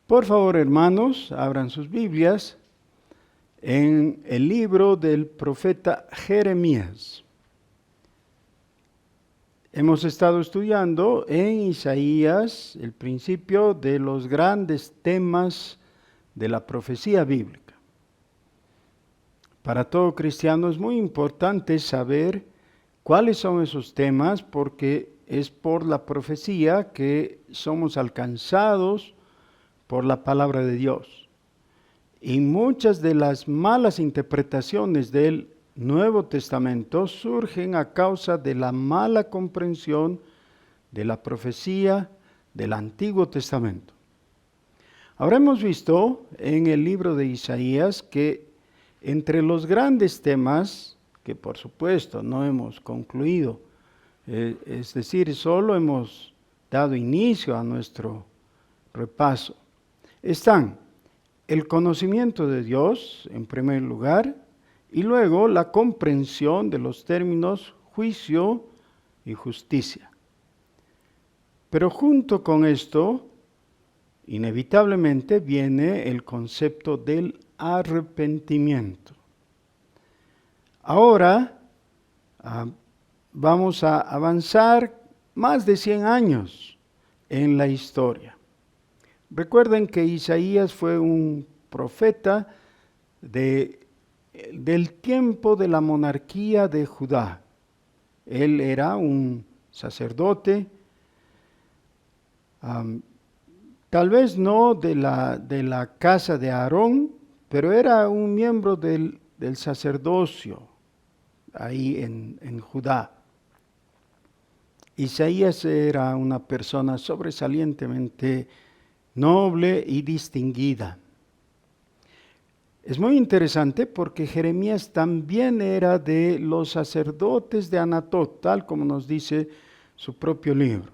Por favor, hermanos, abran sus Biblias en el libro del profeta Jeremías. Hemos estado estudiando en Isaías el principio de los grandes temas de la profecía bíblica. Para todo cristiano es muy importante saber cuáles son esos temas porque es por la profecía que somos alcanzados por la palabra de Dios. Y muchas de las malas interpretaciones del Nuevo Testamento surgen a causa de la mala comprensión de la profecía del Antiguo Testamento. Ahora hemos visto en el libro de Isaías que entre los grandes temas, que por supuesto no hemos concluido, es decir, solo hemos dado inicio a nuestro repaso, están el conocimiento de Dios, en primer lugar, y luego la comprensión de los términos juicio y justicia. Pero junto con esto, inevitablemente viene el concepto del arrepentimiento. Ahora vamos a avanzar más de 100 años en la historia. Recuerden que Isaías fue un profeta del tiempo de la monarquía de Judá. Él era un sacerdote, tal vez no de la casa de Aarón, pero era un miembro del sacerdocio ahí en Judá. Isaías era una persona sobresalientemente noble y distinguida. Es muy interesante porque Jeremías también era de los sacerdotes de Anatot, tal como nos dice su propio libro.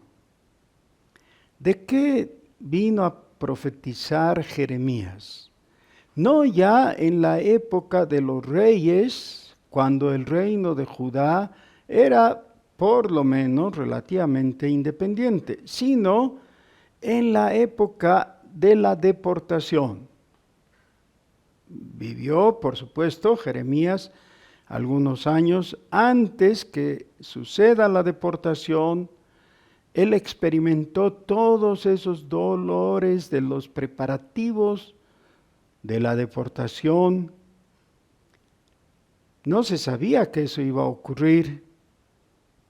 ¿De qué vino a profetizar Jeremías? No ya en la época de los reyes, cuando el reino de Judá era por lo menos relativamente independiente, sino en la época de la deportación. Vivió, por supuesto, Jeremías algunos años antes que suceda la deportación. Él experimentó todos esos dolores de los preparativos de la deportación. No se sabía que eso iba a ocurrir,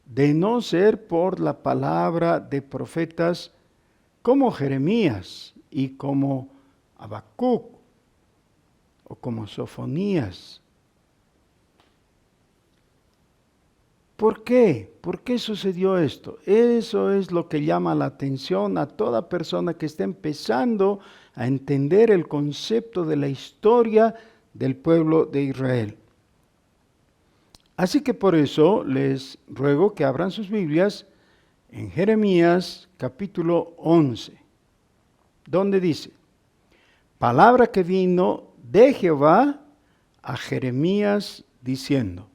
de no ser por la palabra de profetas como Jeremías y como Habacuc o como Sofonías. ¿Por qué? ¿Por qué sucedió esto? Eso es lo que llama la atención a toda persona que está empezando a entender el concepto de la historia del pueblo de Israel. Así que por eso les ruego que abran sus Biblias en Jeremías capítulo 11, donde dice: palabra que vino de Jehová a Jeremías diciendo: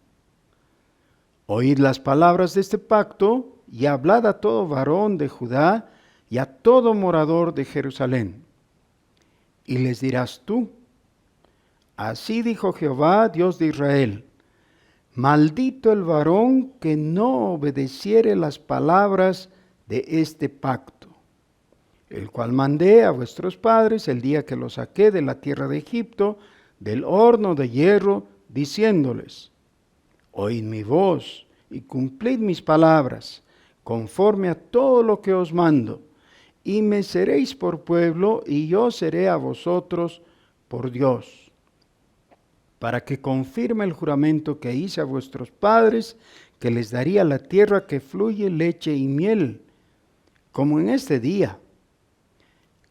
oíd las palabras de este pacto y hablad a todo varón de Judá y a todo morador de Jerusalén. Y les dirás tú: así dijo Jehová, Dios de Israel: maldito el varón que no obedeciere las palabras de este pacto, el cual mandé a vuestros padres el día que los saqué de la tierra de Egipto, del horno de hierro, diciéndoles: oíd mi voz y cumplid mis palabras, conforme a todo lo que os mando, y me seréis por pueblo, y yo seré a vosotros por Dios, para que confirme el juramento que hice a vuestros padres, que les daría la tierra que fluye leche y miel, como en este día.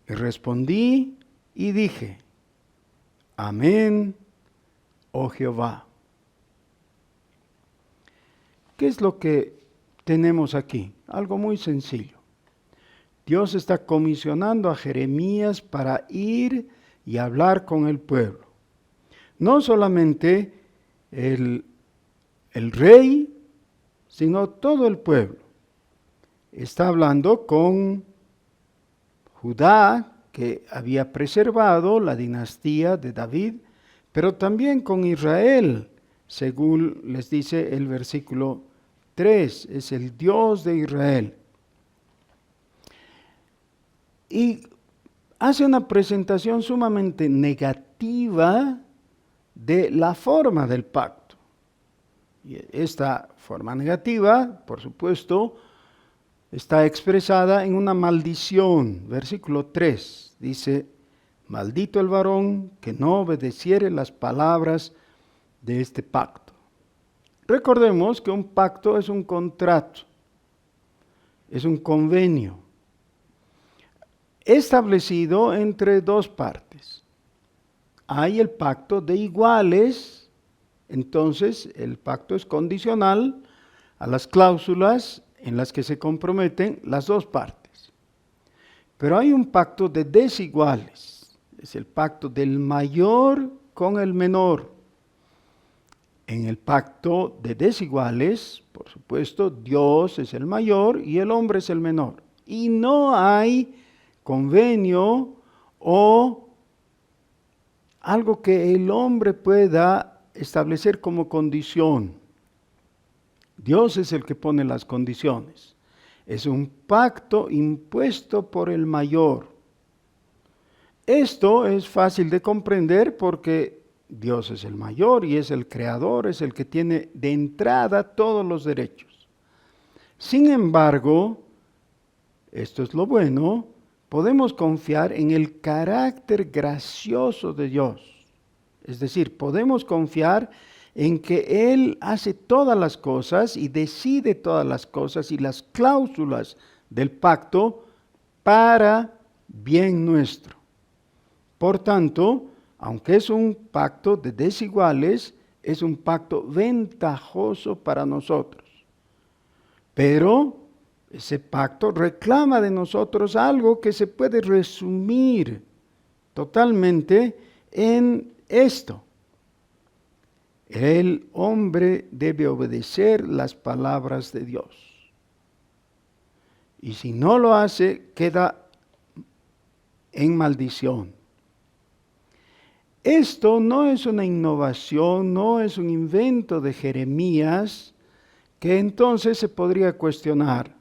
Y respondí y dije: amén, oh Jehová. ¿Qué es lo que tenemos aquí? Algo muy sencillo. Dios está comisionando a Jeremías para ir y hablar con el pueblo. No solamente el rey, sino todo el pueblo. Está hablando con Judá, que había preservado la dinastía de David, pero también con Israel, según les dice el versículo 3, es el Dios de Israel. Y hace una presentación sumamente negativa de la forma del pacto. Y esta forma negativa, por supuesto, está expresada en una maldición. Versículo 3 dice: maldito el varón que no obedeciere las palabras de este pacto. Recordemos que un pacto es un contrato, es un convenio establecido entre dos partes. Hay el pacto de iguales, entonces el pacto es condicional a las cláusulas en las que se comprometen las dos partes. Pero hay un pacto de desiguales, es el pacto del mayor con el menor. En el pacto de desiguales, por supuesto, Dios es el mayor y el hombre es el menor. Y no hay convenio o algo que el hombre pueda establecer como condición. Dios es el que pone las condiciones. Es un pacto impuesto por el mayor. Esto es fácil de comprender porque Dios es el mayor y es el creador, es el que tiene de entrada todos los derechos. Sin embargo, esto es lo bueno, podemos confiar en el carácter gracioso de Dios. Es decir, podemos confiar en que Él hace todas las cosas y decide todas las cosas y las cláusulas del pacto para bien nuestro. Por tanto, aunque es un pacto de desiguales, es un pacto ventajoso para nosotros. Pero ese pacto reclama de nosotros algo que se puede resumir totalmente en esto. El hombre debe obedecer las palabras de Dios. Y si no lo hace, queda en maldición. Esto no es una innovación, no es un invento de Jeremías, que entonces se podría cuestionar.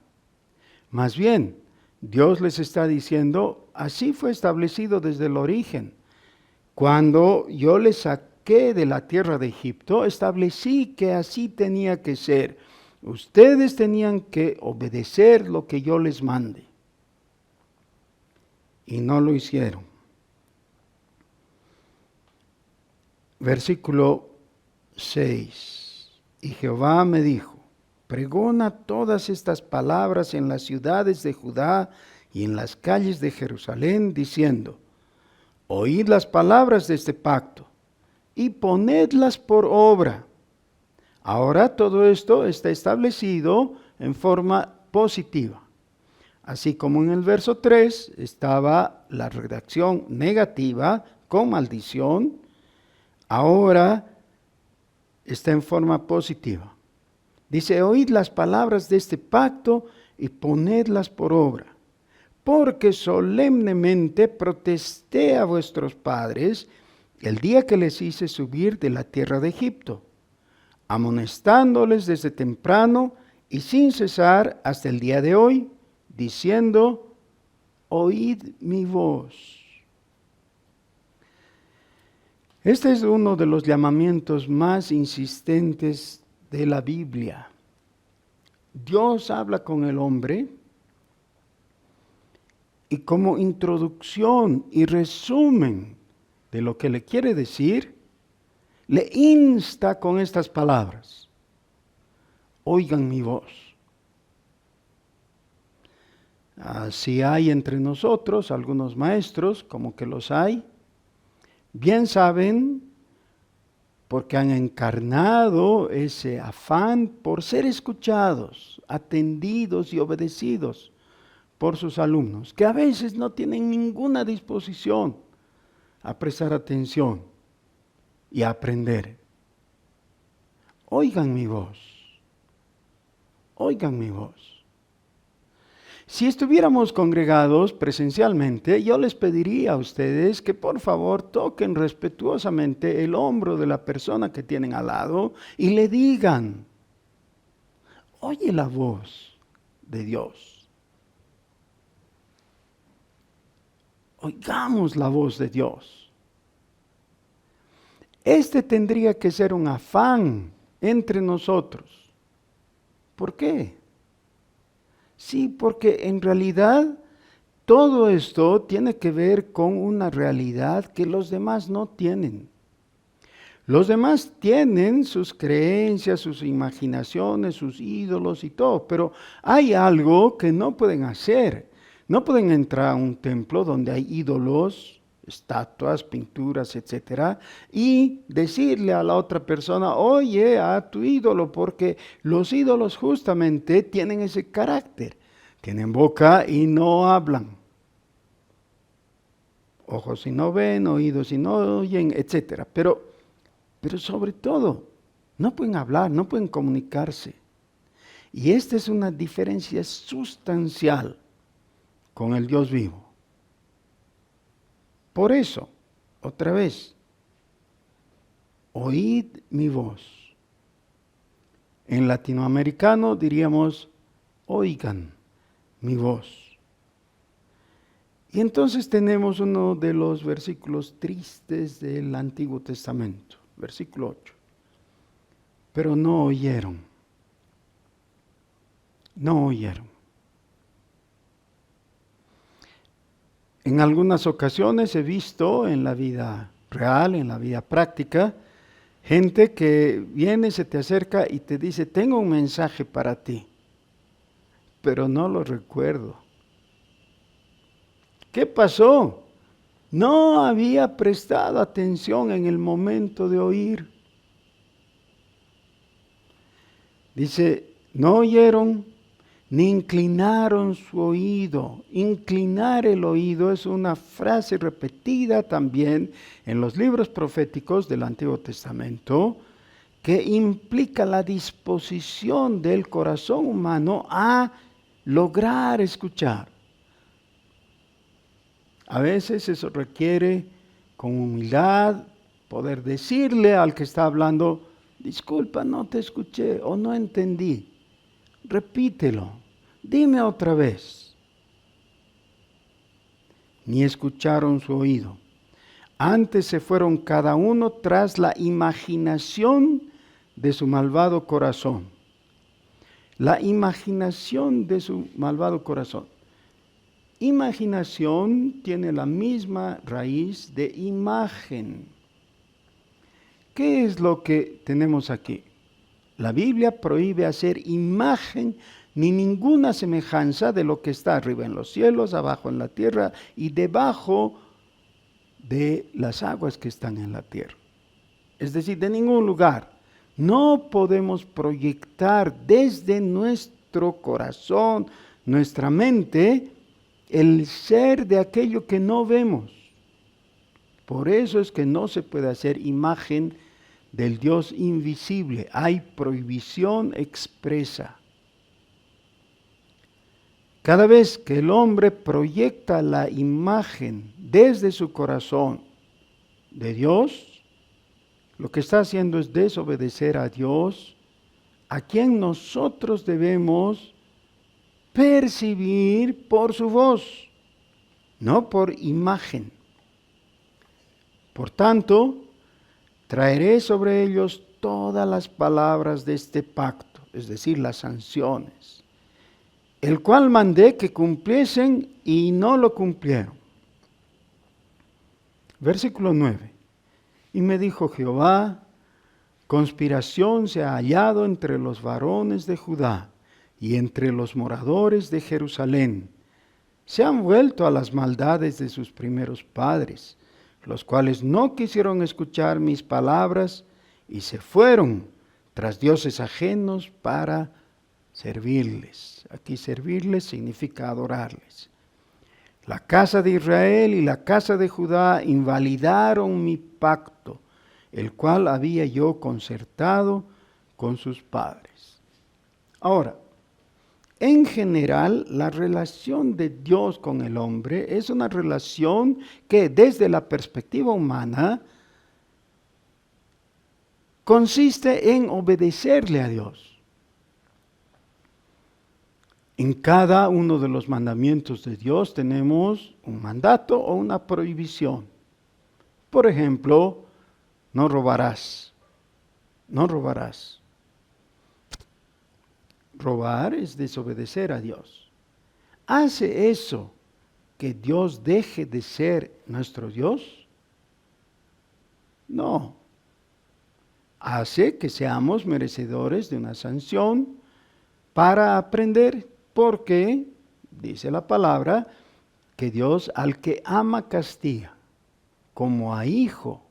Más bien, Dios les está diciendo, así fue establecido desde el origen. Cuando yo les saqué de la tierra de Egipto, establecí que así tenía que ser. Ustedes tenían que obedecer lo que yo les mande. Y no lo hicieron. Versículo 6. Y Jehová me dijo: pregona todas estas palabras en las ciudades de Judá y en las calles de Jerusalén, diciendo: oíd las palabras de este pacto y ponedlas por obra. Ahora todo esto está establecido en forma positiva. Así como en el verso 3 estaba la redacción negativa con maldición, ahora está en forma positiva. Dice: oíd las palabras de este pacto y ponedlas por obra. Porque solemnemente protesté a vuestros padres el día que les hice subir de la tierra de Egipto, amonestándoles desde temprano y sin cesar hasta el día de hoy, diciendo: oíd mi voz. Este es uno de los llamamientos más insistentes de la Biblia. Dios habla con el hombre y como introducción y resumen de lo que le quiere decir, le insta con estas palabras: oigan mi voz. Si hay entre nosotros algunos maestros, como que los hay, bien saben, porque han encarnado ese afán por ser escuchados, atendidos y obedecidos por sus alumnos, que a veces no tienen ninguna disposición a prestar atención y a aprender. Oigan mi voz, oigan mi voz. Si estuviéramos congregados presencialmente, yo les pediría a ustedes que por favor toquen respetuosamente el hombro de la persona que tienen al lado y le digan, oye la voz de Dios. Oigamos la voz de Dios. Este tendría que ser un afán entre nosotros. ¿Por qué? Sí, porque en realidad todo esto tiene que ver con una realidad que los demás no tienen. Los demás tienen sus creencias, sus imaginaciones, sus ídolos y todo, pero hay algo que no pueden hacer. No pueden entrar a un templo donde hay ídolos, estatuas, pinturas, etcétera, y decirle a la otra persona, oye a tu ídolo, porque los ídolos justamente tienen ese carácter. Tienen boca y no hablan. Ojos y no ven, oídos y no oyen, etcétera. Pero sobre todo, no pueden hablar, no pueden comunicarse. Y esta es una diferencia sustancial con el Dios vivo. Por eso, otra vez, oíd mi voz. En latinoamericano diríamos, oigan mi voz. Y entonces tenemos uno de los versículos tristes del Antiguo Testamento, versículo 8. Pero no oyeron. No oyeron. En algunas ocasiones he visto en la vida real, en la vida práctica, gente que viene, se te acerca y te dice, tengo un mensaje para ti, pero no lo recuerdo. ¿Qué pasó? No había prestado atención en el momento de oír. Dice, no oyeron ni inclinaron su oído. Inclinar el oído es una frase repetida también en los libros proféticos del Antiguo Testamento, que implica la disposición del corazón humano a lograr escuchar. A veces eso requiere con humildad poder decirle al que está hablando, disculpa, no te escuché o no entendí. Repítelo, dime otra vez. Ni escucharon su oído. Antes se fueron cada uno tras la imaginación de su malvado corazón. La imaginación de su malvado corazón. Imaginación tiene la misma raíz de imagen. ¿Qué es lo que tenemos aquí? La Biblia prohíbe hacer imagen ni ninguna semejanza de lo que está arriba en los cielos, abajo en la tierra y debajo de las aguas que están en la tierra. Es decir, de ningún lugar. No podemos proyectar desde nuestro corazón, nuestra mente, el ser de aquello que no vemos. Por eso es que no se puede hacer imagen del Dios invisible. Hay prohibición expresa. Cada vez que el hombre proyecta la imagen desde su corazón de Dios, lo que está haciendo es desobedecer a Dios, a quien nosotros debemos percibir por su voz, no por imagen. Por tanto, traeré sobre ellos todas las palabras de este pacto, es decir, las sanciones, el cual mandé que cumpliesen y no lo cumplieron. Versículo 9. Y me dijo Jehová, conspiración se ha hallado entre los varones de Judá y entre los moradores de Jerusalén. Se han vuelto a las maldades de sus primeros padres, los cuales no quisieron escuchar mis palabras y se fueron tras dioses ajenos para servirles. Aquí servirles significa adorarles. La casa de Israel y la casa de Judá invalidaron mi pacto, el cual había yo concertado con sus padres. Ahora, En general, la relación de Dios con el hombre es una relación que desde la perspectiva humana consiste en obedecerle a Dios. En cada uno de los mandamientos de Dios tenemos un mandato o una prohibición. Por ejemplo, no robarás. No robarás. Robar es desobedecer a Dios. ¿Hace eso que Dios deje de ser nuestro Dios? No. Hace que seamos merecedores de una sanción para aprender, porque dice la palabra que Dios al que ama castiga, como a hijo.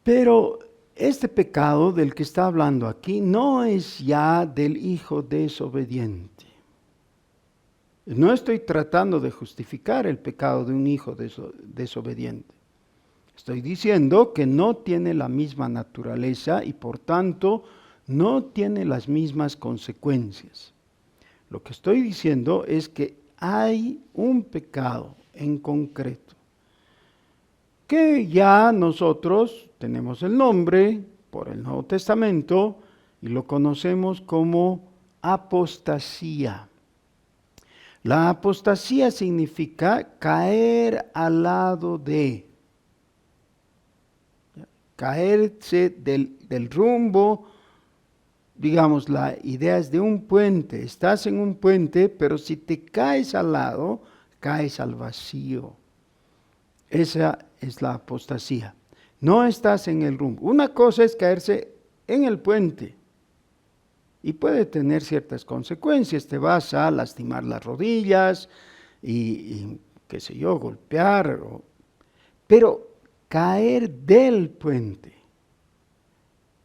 Pero este pecado del que está hablando aquí no es ya del hijo desobediente. No estoy tratando de justificar el pecado de un hijo desobediente. Estoy diciendo que no tiene la misma naturaleza y por tanto no tiene las mismas consecuencias. Lo que estoy diciendo es que hay un pecado en concreto que ya nosotros tenemos el nombre por el Nuevo Testamento y lo conocemos como apostasía. La apostasía significa caer al lado de, caerse del rumbo. Digamos, la idea es de un puente. Estás en un puente, pero si te caes al lado, caes al vacío. Esa es la apostasía. No estás en el rumbo. Una cosa es caerse en el puente y puede tener ciertas consecuencias. Te vas a lastimar las rodillas y qué sé yo, golpear. Pero caer del puente,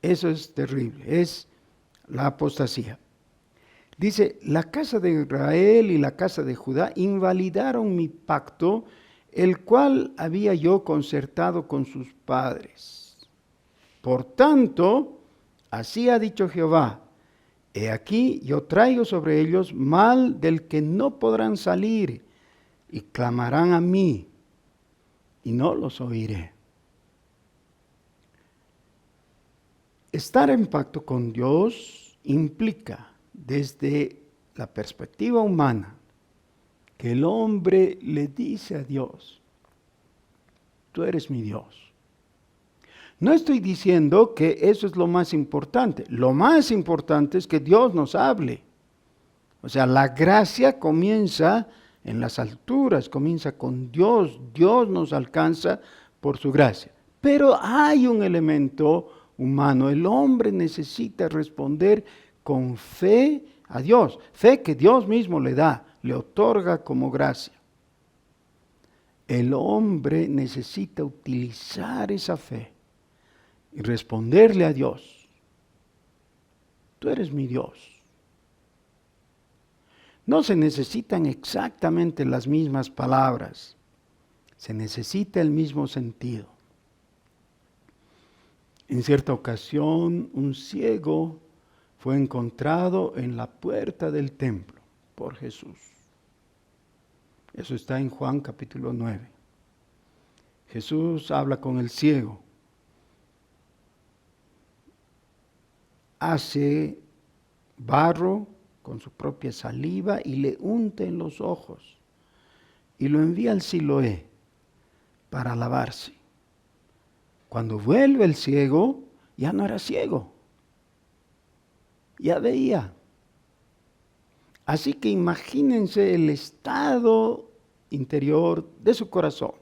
eso es terrible, es la apostasía. Dice, la casa de Israel y la casa de Judá invalidaron mi pacto, el cual había yo concertado con sus padres. Por tanto, así ha dicho Jehová, he aquí yo traigo sobre ellos mal del que no podrán salir, y clamarán a mí, y no los oiré. Estar en pacto con Dios implica, desde la perspectiva humana, que el hombre le dice a Dios, tú eres mi Dios. No estoy diciendo que eso es lo más importante. Lo más importante es que Dios nos hable. O sea, la gracia comienza en las alturas, comienza con Dios. Dios nos alcanza por su gracia. Pero hay un elemento humano. El hombre necesita responder con fe a Dios. Fe que Dios mismo le da, le otorga como gracia. El hombre necesita utilizar esa fe y responderle a Dios. Tú eres mi Dios. No se necesitan exactamente las mismas palabras. Se necesita el mismo sentido. En cierta ocasión, un ciego fue encontrado en la puerta del templo por Jesús. Eso está en Juan capítulo 9. Jesús habla con el ciego. Hace barro con su propia saliva y le unta en los ojos y lo envía al Siloé para lavarse. Cuando vuelve el ciego, ya no era ciego, ya veía. Así que imagínense el estado interior de su corazón.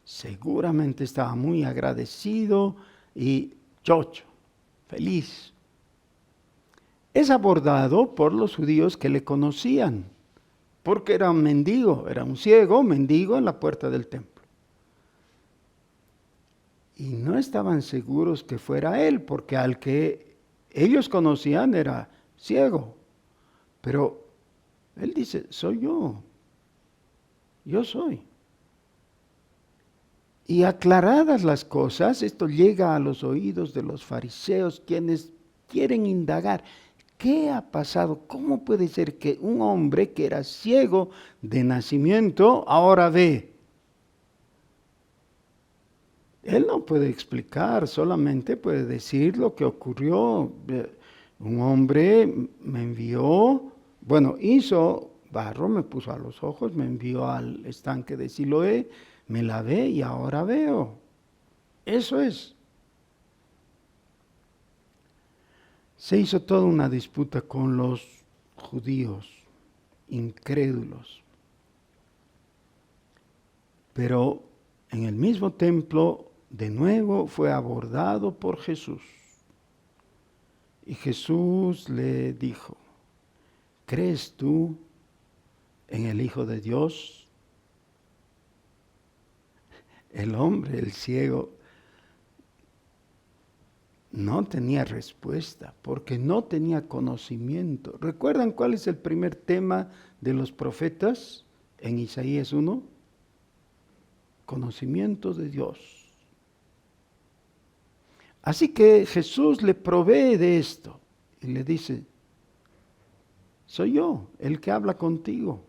Seguramente estaba muy agradecido y chocho, feliz. Es abordado por los judíos que le conocían, porque era un mendigo, era un ciego, mendigo en la puerta del templo. Y no estaban seguros que fuera él, porque al que ellos conocían era ciego. Pero él dice, soy yo soy. Y aclaradas las cosas, esto llega a los oídos de los fariseos, quienes quieren indagar. ¿Qué ha pasado? ¿Cómo puede ser que un hombre que era ciego de nacimiento ahora ve? Él no puede explicar, solamente puede decir lo que ocurrió. Un hombre me envió, bueno, hizo barro, me puso a los ojos, me envió al estanque de Siloé, me lavé y ahora veo. Eso es. Se hizo toda una disputa con los judíos incrédulos. Pero en el mismo templo de nuevo fue abordado por Jesús. Y Jesús le dijo, ¿crees tú en el Hijo de Dios? El hombre, el ciego, no tenía respuesta porque no tenía conocimiento. ¿Recuerdan cuál es el primer tema de los profetas en Isaías 1? Conocimiento de Dios. Así que Jesús le provee de esto y le dice, soy yo el que habla contigo.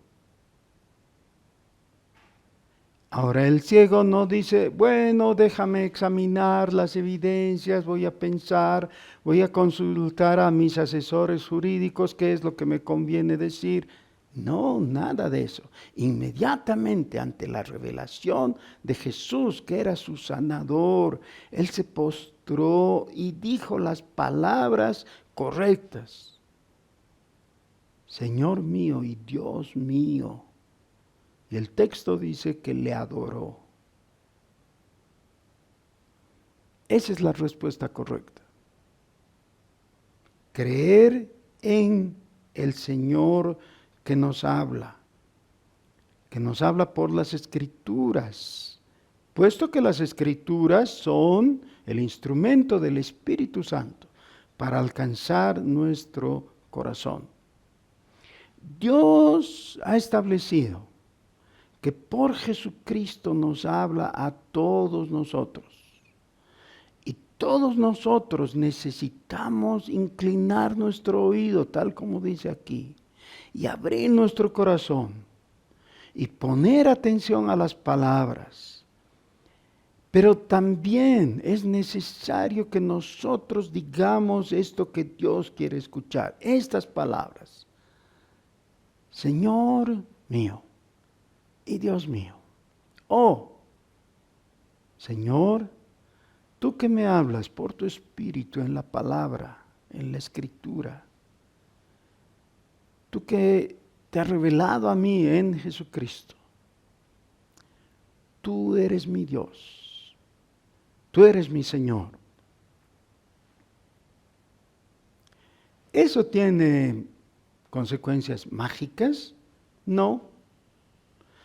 Ahora el ciego no dice, bueno, déjame examinar las evidencias, voy a pensar, voy a consultar a mis asesores jurídicos qué es lo que me conviene decir. No, nada de eso. Inmediatamente ante la revelación de Jesús, que era su sanador, él se postró y dijo las palabras correctas. Señor mío y Dios mío. Y el texto dice que le adoró. Esa es la respuesta correcta. Creer en el Señor que nos habla por las Escrituras, puesto que las Escrituras son el instrumento del Espíritu Santo para alcanzar nuestro corazón. Dios ha establecido que por Jesucristo nos habla a todos nosotros. Y todos nosotros necesitamos inclinar nuestro oído, tal como dice aquí, y abrir nuestro corazón y poner atención a las palabras. Pero también es necesario que nosotros digamos esto que Dios quiere escuchar, estas palabras. Señor mío y Dios mío. Oh, Señor, tú que me hablas por tu Espíritu en la palabra, en la Escritura, tú que te has revelado a mí en Jesucristo, tú eres mi Dios, tú eres mi Señor. ¿Eso tiene consecuencias mágicas? No.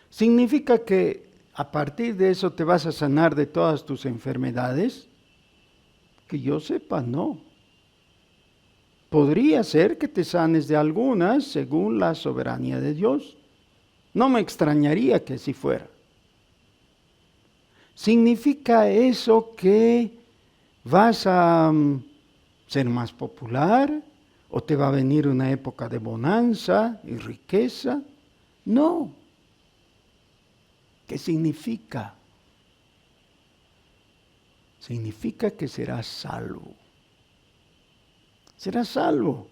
¿Significa que a partir de eso te vas a sanar de todas tus enfermedades? Que yo sepa, no. Podría ser que te sanes de algunas según la soberanía de Dios. No me extrañaría que así fuera. ¿Significa eso que vas a ser más popular o te va a venir una época de bonanza y riqueza? No. ¿Qué significa? Significa que serás salvo. Serás salvo.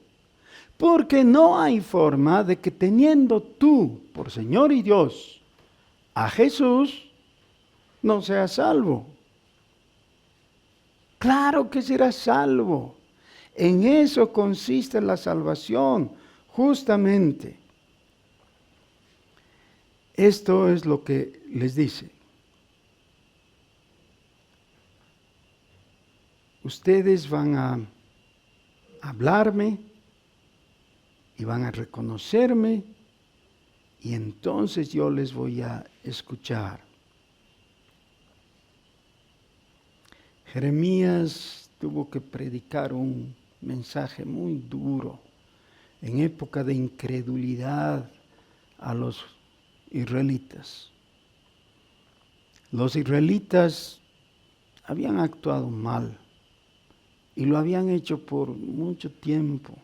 Porque no hay forma de que teniendo tú por Señor y Dios a Jesús, no seas salvo. Claro que serás salvo. En eso consiste la salvación, justamente. Esto es lo que les dice. Ustedes van a hablarme y van a reconocerme y entonces yo les voy a escuchar. Jeremías tuvo que predicar un mensaje muy duro en época de incredulidad a los israelitas. Los israelitas habían actuado mal Y lo habían hecho por mucho tiempo,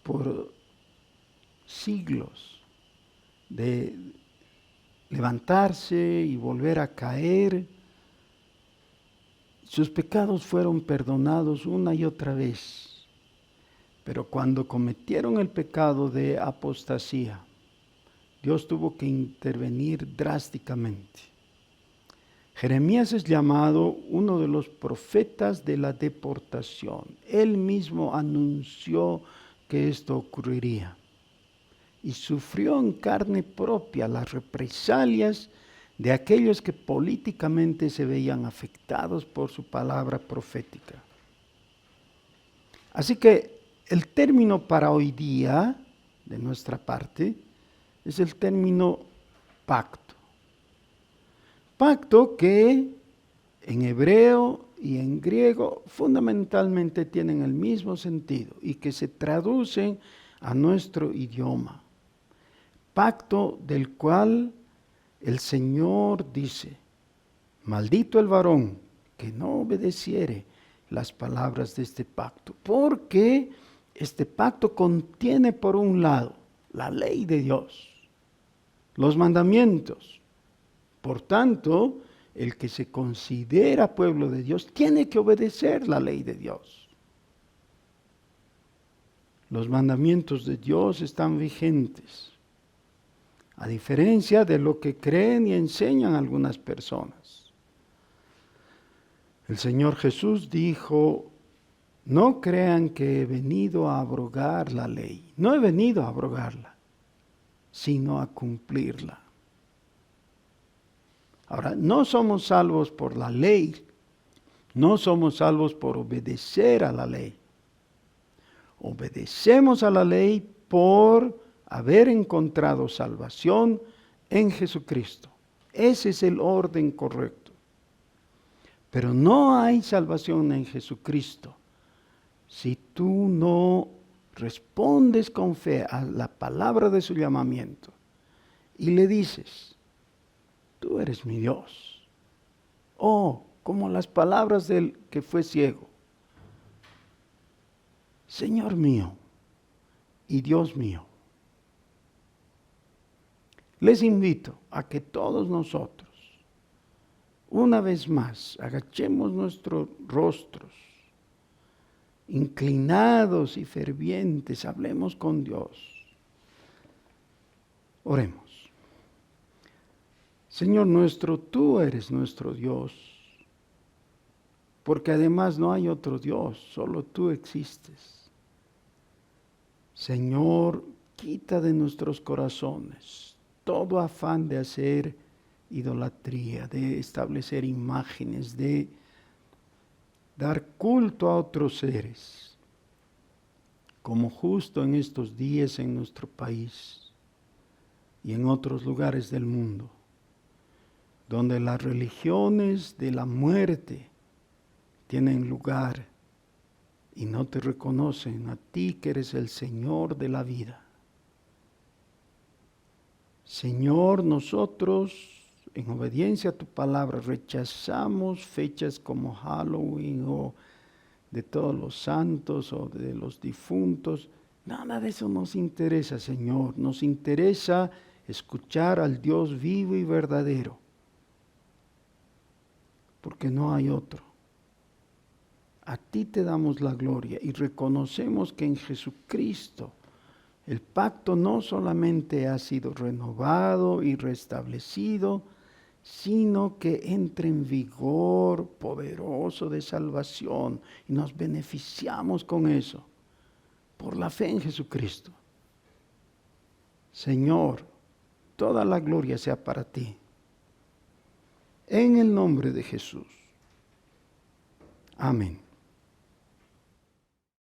por siglos, de levantarse y volver a caer. Sus pecados fueron perdonados una y otra vez. Pero cuando cometieron el pecado de apostasía, Dios tuvo que intervenir drásticamente. Jeremías es llamado uno de los profetas de la deportación. Él mismo anunció que esto ocurriría y sufrió en carne propia las represalias de aquellos que políticamente se veían afectados por su palabra profética. Así que el término para hoy día, de nuestra parte, es el término pacto. Pacto que en hebreo y en griego fundamentalmente tienen el mismo sentido y que se traducen a nuestro idioma. Pacto del cual el Señor dice: maldito el varón que no obedeciere las palabras de este pacto, porque este pacto contiene por un lado la ley de Dios, los mandamientos. Por tanto, el que se considera pueblo de Dios tiene que obedecer la ley de Dios. Los mandamientos de Dios están vigentes, a diferencia de lo que creen y enseñan algunas personas. El Señor Jesús dijo: no crean que he venido a abrogar la ley. No he venido a abrogarla, sino a cumplirla. Ahora, no somos salvos por la ley, no somos salvos por obedecer a la ley. Obedecemos a la ley por haber encontrado salvación en Jesucristo. Ese es el orden correcto. Pero no hay salvación en Jesucristo si tú no respondes con fe a la palabra de su llamamiento y le dices: tú eres mi Dios. Oh, como las palabras del que fue ciego: Señor mío y Dios mío. Les invito a que todos nosotros, una vez más, agachemos nuestros rostros, inclinados y fervientes, hablemos con Dios. Oremos. Señor nuestro, tú eres nuestro Dios, porque además no hay otro Dios, solo tú existes. Señor, quita de nuestros corazones todo afán de hacer idolatría, de establecer imágenes, de dar culto a otros seres, como justo en estos días en nuestro país y en otros lugares del mundo, donde las religiones de la muerte tienen lugar y no te reconocen a ti que eres el Señor de la vida. Señor, nosotros, en obediencia a tu palabra, rechazamos fechas como Halloween o de todos los santos o de los difuntos. Nada de eso nos interesa, Señor. Nos interesa escuchar al Dios vivo y verdadero, porque no hay otro. A ti te damos la gloria y reconocemos que en Jesucristo el pacto no solamente ha sido renovado y restablecido, sino que entra en vigor poderoso de salvación y nos beneficiamos con eso por la fe en Jesucristo. Señor, toda la gloria sea para ti. En el nombre de Jesús. Amén.